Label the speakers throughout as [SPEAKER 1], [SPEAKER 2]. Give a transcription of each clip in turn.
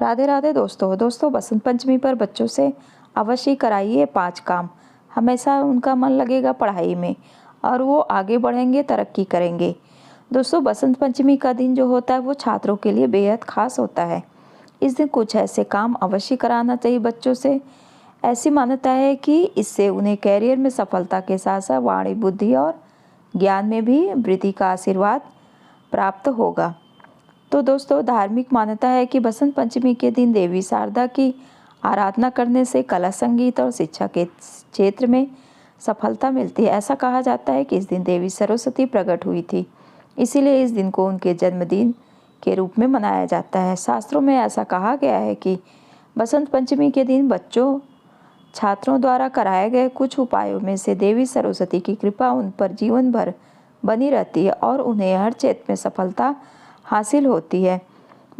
[SPEAKER 1] राधे राधे दोस्तों बसंत पंचमी पर बच्चों से अवश्य कराइए 5 काम। हमेशा उनका मन लगेगा पढ़ाई में और वो आगे बढ़ेंगे, तरक्की करेंगे। दोस्तों, बसंत पंचमी का दिन जो होता है वो छात्रों के लिए बेहद खास होता है। इस दिन कुछ ऐसे काम अवश्य कराना चाहिए बच्चों से। ऐसी मान्यता है कि इससे उन्हें कैरियर में सफलता के साथ साथ वाणी, बुद्धि और ज्ञान में भी वृद्धि का आशीर्वाद प्राप्त होगा। तो दोस्तों, धार्मिक मान्यता है कि बसंत पंचमी के दिन देवी शारदा की आराधना करने से कला, संगीत और शिक्षा के क्षेत्र में सफलता मिलती है। ऐसा कहा जाता है कि इस दिन देवी सरस्वती प्रकट हुई थी, इसीलिए इस दिन को उनके जन्मदिन के रूप में मनाया जाता है। शास्त्रों में ऐसा कहा गया है कि बसंत पंचमी के दिन छात्रों द्वारा कराए गए कुछ उपायों में से देवी सरस्वती की कृपा उन पर जीवन भर बनी रहती है और उन्हें हर क्षेत्र में सफलता हासिल होती है।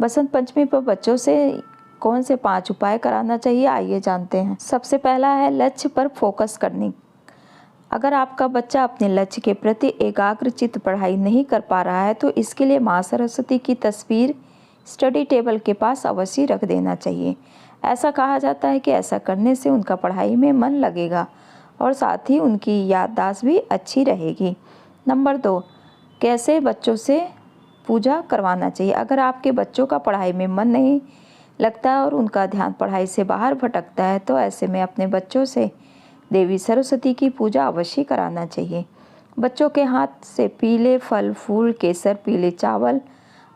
[SPEAKER 1] बसंत पंचमी पर बच्चों से कौन से 5 उपाय कराना चाहिए, आइए जानते हैं। सबसे पहला है लक्ष्य पर फोकस करनी। अगर आपका बच्चा अपने लक्ष्य के प्रति एकाग्रचित्त पढ़ाई नहीं कर पा रहा है तो इसके लिए माँ सरस्वती की तस्वीर स्टडी टेबल के पास अवश्य रख देना चाहिए। ऐसा कहा जाता है कि ऐसा करने से उनका पढ़ाई में मन लगेगा और साथ ही उनकी याददाश्त भी अच्छी रहेगी। नंबर 2, कैसे बच्चों से पूजा करवाना चाहिए। अगर आपके बच्चों का पढ़ाई में मन नहीं लगता और उनका ध्यान पढ़ाई से बाहर भटकता है तो ऐसे में अपने बच्चों से देवी सरस्वती की पूजा अवश्य कराना चाहिए। बच्चों के हाथ से पीले फल, फूल, केसर, पीले चावल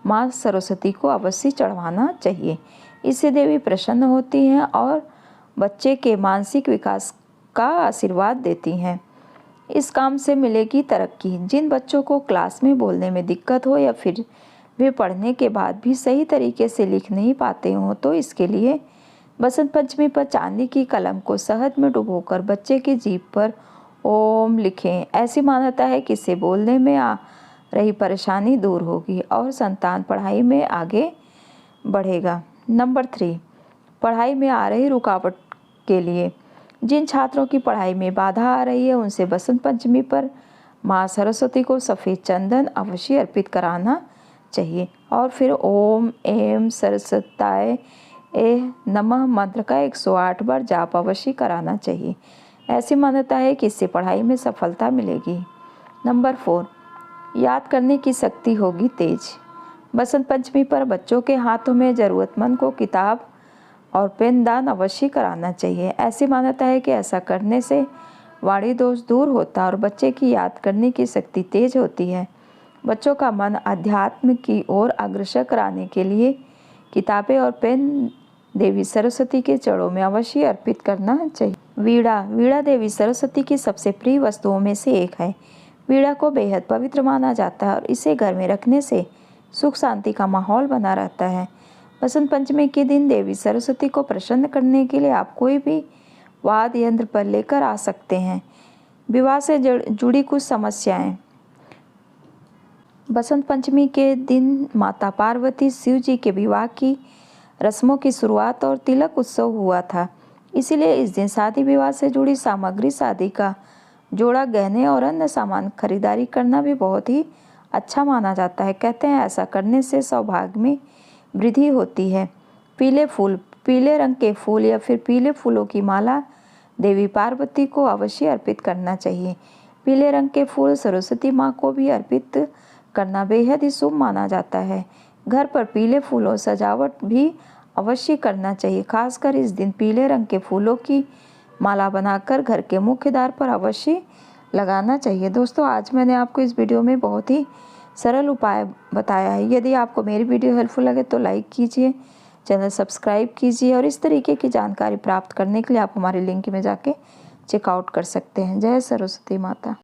[SPEAKER 1] माँ सरस्वती को अवश्य चढ़वाना चाहिए। इससे देवी प्रसन्न होती हैं और बच्चे के मानसिक विकास का आशीर्वाद देती हैं। इस काम से मिलेगी तरक्की। जिन बच्चों को क्लास में बोलने में दिक्कत हो या फिर वे पढ़ने के बाद भी सही तरीके से लिख नहीं पाते हों तो इसके लिए बसंत पंचमी पर चांदी की कलम को शहद में डुबोकर बच्चे की जीभ पर ओम लिखें। ऐसी मान्यता है कि इससे बोलने में आ रही परेशानी दूर होगी और संतान पढ़ाई में आगे बढ़ेगा। नंबर 3, पढ़ाई में आ रही रुकावट के लिए जिन छात्रों की पढ़ाई में बाधा आ रही है उनसे बसंत पंचमी पर माँ सरस्वती को सफ़ेद चंदन अवश्य अर्पित कराना चाहिए और फिर ओम ऐं सरस्वत्याय नमः मंत्र का 108 बार जाप अवश्य कराना चाहिए। ऐसी मान्यता है कि इससे पढ़ाई में सफलता मिलेगी। नंबर 4, याद करने की शक्ति होगी तेज। बसंत पंचमी पर बच्चों के हाथों में ज़रूरतमंद को किताब और पेन दान अवश्य कराना चाहिए। ऐसी मान्यता है कि ऐसा करने से वाणी दोष दूर होता है और बच्चे की याद करने की शक्ति तेज होती है। बच्चों का मन अध्यात्म की ओर अग्रसर कराने के लिए किताबें और पेन देवी सरस्वती के चरणों में अवश्य अर्पित करना चाहिए। वीणा देवी सरस्वती की सबसे प्रिय वस्तुओं में से एक है। वीणा को बेहद पवित्र माना जाता है और इसे घर में रखने से सुख शांति का माहौल बना रहता है। बसंत पंचमी के दिन देवी सरस्वती को प्रसन्न करने के लिए आप कोई भी वाद्य यंत्र पर लेकर आ सकते हैं। विवाह से जुड़ी कुछ समस्याएं। बसंत पंचमी के दिन माता पार्वती शिव जी के विवाह की रस्मों की शुरुआत और तिलक उत्सव हुआ था, इसीलिए इस दिन शादी विवाह से जुड़ी सामग्री, शादी का जोड़ा, गहने और अन्य सामान खरीदारी करना भी बहुत ही अच्छा माना जाता है। कहते हैं ऐसा करने से सौभाग्य में वृद्धि होती है। पीले फूल, पीले रंग के फूल या फिर पीले फूलों की माला देवी पार्वती को अवश्य अर्पित करना चाहिए। पीले रंग के फूल सरस्वती माँ को भी अर्पित करना बेहद ही शुभ माना जाता है। घर पर पीले फूलों सजावट भी अवश्य करना चाहिए। खासकर इस दिन पीले रंग के फूलों की माला बनाकर घर के मुख्य द्वार पर अवश्य लगाना चाहिए। दोस्तों, आज मैंने आपको इस वीडियो में बहुत ही सरल उपाय बताया है। यदि आपको मेरी वीडियो हेल्पफुल लगे तो लाइक कीजिए, चैनल सब्सक्राइब कीजिए और इस तरीके की जानकारी प्राप्त करने के लिए आप हमारे लिंक में जाके चेकआउट कर सकते हैं। जय सरस्वती माता।